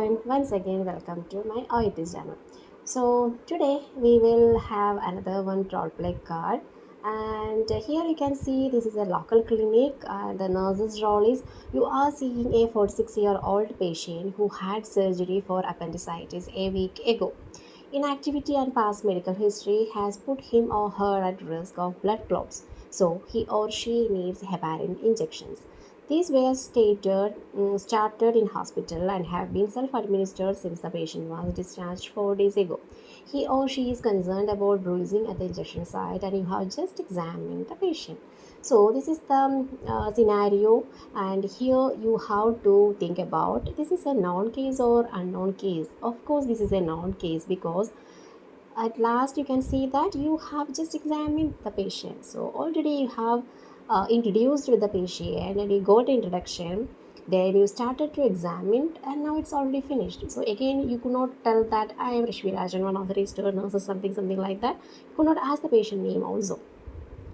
And once again, welcome to my Oet channel. So today we will have another one role play card, and here you can see this is a local clinic. The nurse's role is you are seeing a 46-year-old patient who had surgery for appendicitis a week ago. Inactivity and past medical history has put him or her at risk of blood clots, so he or she needs heparin injections. These were started in hospital and have been self-administered since the patient was discharged 4 days ago. He or she is concerned about bruising at the injection site, and you have just examined the patient. So this is the scenario, and here you have to think about this is a known case or unknown case. Of course, this is a known case because at last you can see that you have just examined the patient, so already you have introduced with the patient and you got introduction, then you started to examine and now it's already finished. So again you could not tell that I am Rishmi Rajan, one of the registered nurses, something like that. You could not ask the patient name also.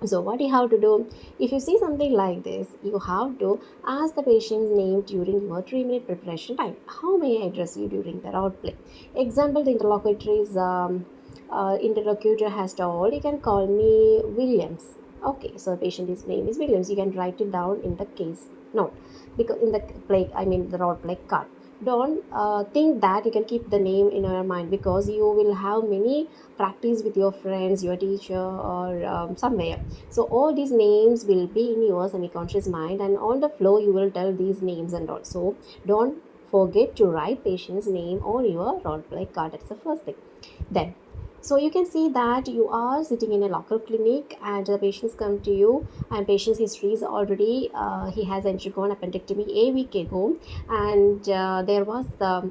So what you have to do, if you see something like this, you have to ask the patient's name during your 3-minute preparation time. How may I address you during the role play? Example, the interlocutor has told, you can call me Williams. Okay, so the patient's name is Williams. You can write it down in the case note, because in the play, I mean the role play card. Don't think that you can keep the name in your mind, because you will have many practice with your friends, your teacher, or somewhere. So all these names will be in your semi-conscious mind, and on the flow you will tell these names and all. So don't forget to write patient's name on your role play card. That's the first thing. Then, so you can see that you are sitting in a local clinic and the patients come to you, and patient's history is already he has undergone appendectomy a week ago, and there was the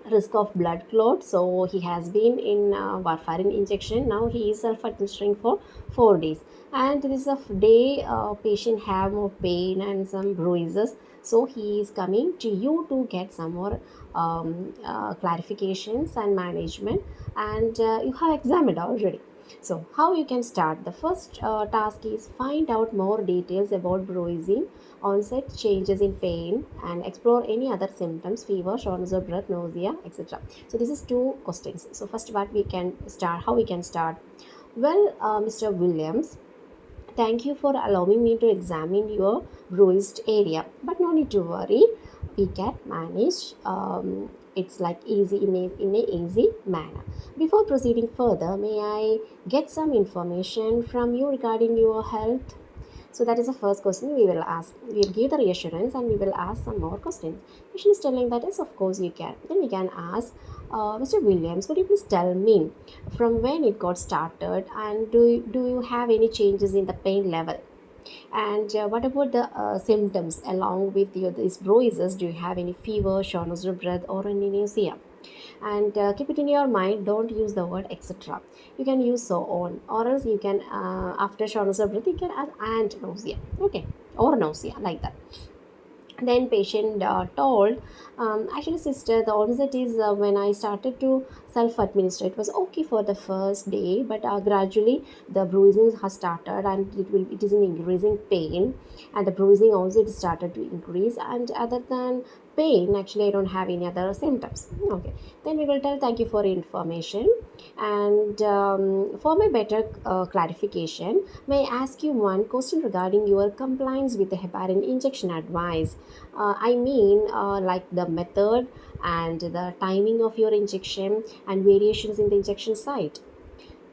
risk of blood clot, so he has been in warfarin injection. Now he is self-administering for 4 days, and this is a day patient have more pain and some bruises, so he is coming to you to get some more clarifications and management, and you have examined already. So how you can start? The first task is find out more details about bruising, onset, changes in pain, and explore any other symptoms: fever, shortness of breath, nausea, etc. So this is two questions. So first, what we can start? How we can start? Well, Mr. Williams, thank you for allowing me to examine your bruised area. But no need to worry, we can manage. It's like easy in a easy manner. Before proceeding further, may I get some information from you regarding your health? So that is the first question we will ask. We will give the reassurance and we will ask some more questions. Patient is telling that yes, of course you can. Then we can ask, Mr. Williams, could you please tell me from when it got started, and do you have any changes in the pain level? And what about the symptoms along with these bruises? Do you have any fever, shortness of breath, or any nausea? And keep it in your mind, don't use the word etc. You can use so on, or else you can after shortness of breath you can add and nausea, okay, or nausea, like that. Then patient told, actually sister, the onset is when I started to self-administer. It was okay for the first day, but gradually the bruising has started, and it is in increasing pain, and the bruising also it started to increase, and other than pain actually I don't have any other symptoms. Okay, then we will tell thank you for information, and for my better clarification, may I ask you one question regarding your compliance with the heparin injection advice? Like the method and the timing of your injection and variations in the injection site.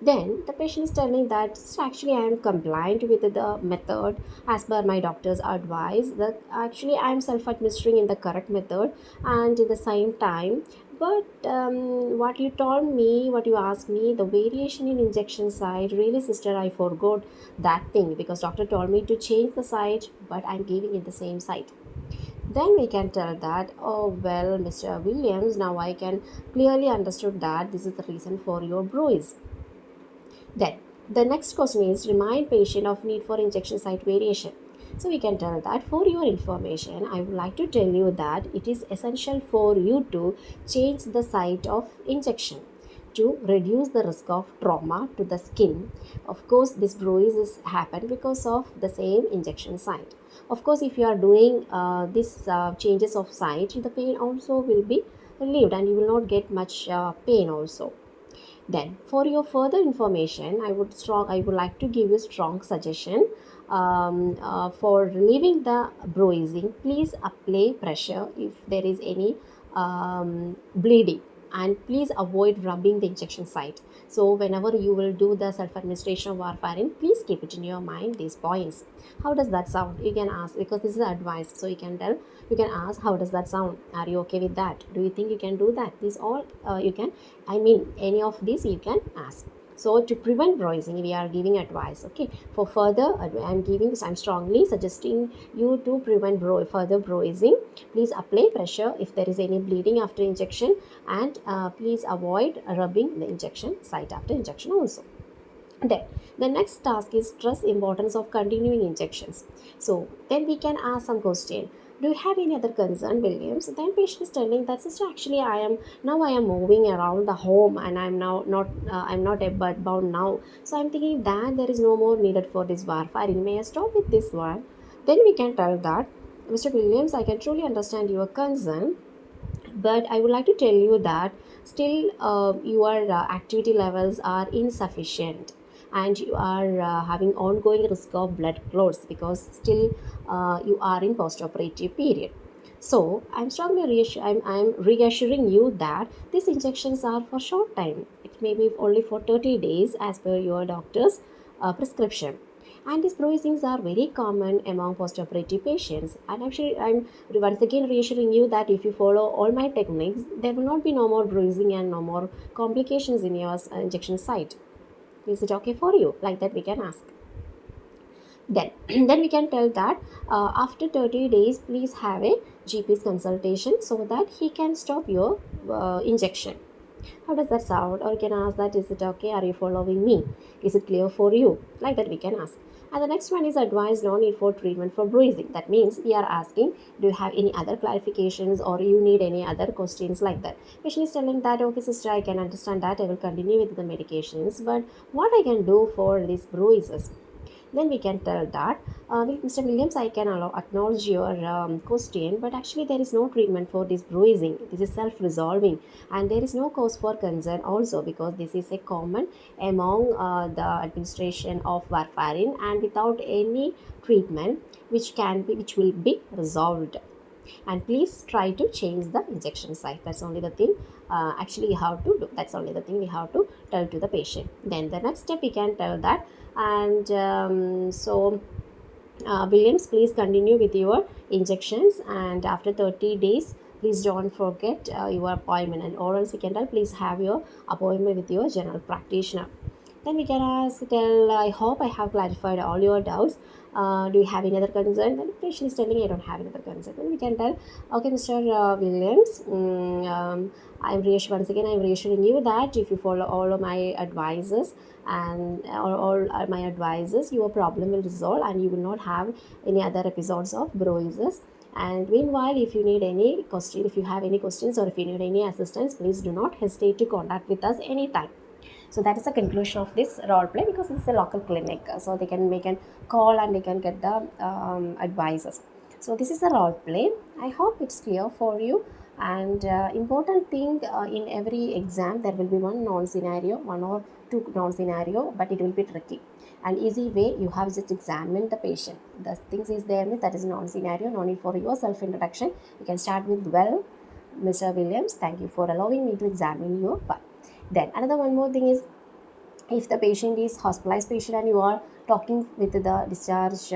Then the patient is telling that actually I am compliant with the method as per my doctor's advice. That actually I am self-administering in the correct method and at the same time. But what you told me, what you asked me, the variation in injection site, really sister, I forgot that thing because doctor told me to change the site, but I'm giving it the same site. Then we can tell that, oh well, Mr. Williams, now I can clearly understood that this is the reason for your bruise. Then the next question is remind patient of need for injection site variation. So we can tell that for your information, I would like to tell you that it is essential for you to change the site of injection to reduce the risk of trauma to the skin. Of course, this bruise is happened because of the same injection site. Of course, if you are doing this changes of site, the pain also will be relieved and you will not get much pain also. Then, for your further information, I would like to give you strong suggestion. For relieving the bruising, please apply pressure if there is any bleeding, and please avoid rubbing the injection site. So whenever you will do the self-administration of warfarin, please keep it in your mind these points. How does that sound? You can ask, because this is advice, so you can tell, you can ask, how does that sound? Are you okay with that? Do you think you can do that? These all you can, I mean, any of these you can ask. So to prevent bruising, we are giving advice. Okay. For further, I'm strongly suggesting you to prevent further bruising. Please apply pressure if there is any bleeding after injection, and please avoid rubbing the injection site after injection also. Then the next task is stress importance of continuing injections. So then we can ask some question. Do you have any other concern, Williams? Then patient is telling that, sister, actually I am moving around the home and I'm not a bed bound now. So I'm thinking that there is no more needed for this warfarin. May I stop with this one? Then we can tell that, Mr. Williams, I can truly understand your concern, but I would like to tell you that still your activity levels are insufficient, and you are having ongoing risk of blood clots because still you are in post-operative period. So I'm reassuring you that these injections are for short time. It may be only for 30 days as per your doctor's prescription. And these bruisings are very common among postoperative patients. And actually, I'm once again reassuring you that if you follow all my techniques, there will not be no more bruising and no more complications in your injection site. Is it okay for you? Like that, we can ask. Then, then we can tell that after 30 days, please have a GP's consultation so that he can stop your injection. How does that sound? Or you can ask that, is it okay? Are you following me? Is it clear for you? Like that we can ask. And the next one is advice no need for treatment for bruising. That means we are asking, do you have any other clarifications or you need any other questions like that? Patient is telling that, okay sister, I can understand that. I will continue with the medications. But what I can do for these bruises? Then we can tell that, Mr. Williams, I can acknowledge your question, but actually there is no treatment for this bruising. This is self-resolving, and there is no cause for concern also, because this is a common among the administration of warfarin, and without any treatment which will be resolved. And please try to change the injection site. That's only the thing actually you have to do. That's only the thing we have to tell to the patient. Then the next step we can tell that, and Williams, please continue with your injections, and after 30 days please don't forget your appointment, and or else we can tell, please have your appointment with your general practitioner. Then we can ask, tell, I hope I have clarified all your doubts. Do you have any other concern? Then the patient is telling, I don't have any other concern. Then we can tell, okay, Mr. Williams, once again, I'm reassuring you that if you follow all of my advices and all my advices, your problem will resolve and you will not have any other episodes of bruises. And meanwhile, if you need any question, if you have any questions or if you need any assistance, please do not hesitate to contact with us anytime. So that is the conclusion of this role play, because it's a local clinic, so they can make a call and they can get the advices. So this is a role play. I hope it's clear for you. And important thing, in every exam there will be one non scenario, one or two non scenario, but it will be tricky. And easy way, you have just examined the patient. The things is there, that is non scenario. No need for your self introduction. You can start with, well, Mr. Williams, thank you for allowing me to examine your file. Then another one more thing is, if the patient is hospitalized patient and you are talking with the discharge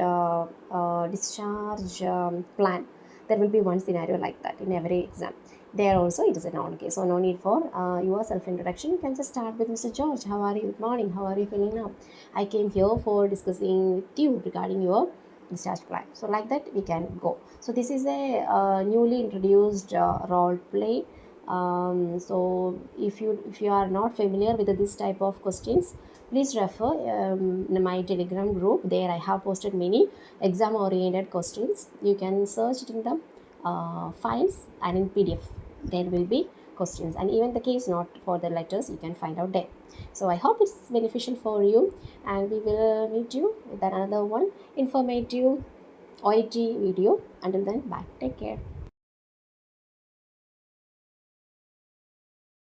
plan, there will be one scenario like that in every exam. There also it is a non case, so no need for your self introduction. You can just start with, Mr. George, how are you? Good morning. How are you feeling now? I came here for discussing with you regarding your discharge plan. So like that we can go. So this is a newly introduced role play. So if you are not familiar with this type of questions, please refer my Telegram group. There I have posted many exam oriented questions. You can search it in the files and in PDF. There will be questions, and even the case note for the letters you can find out there. So I hope it's beneficial for you, and we will meet you with another one informative OIT video. Until then, bye. Take care.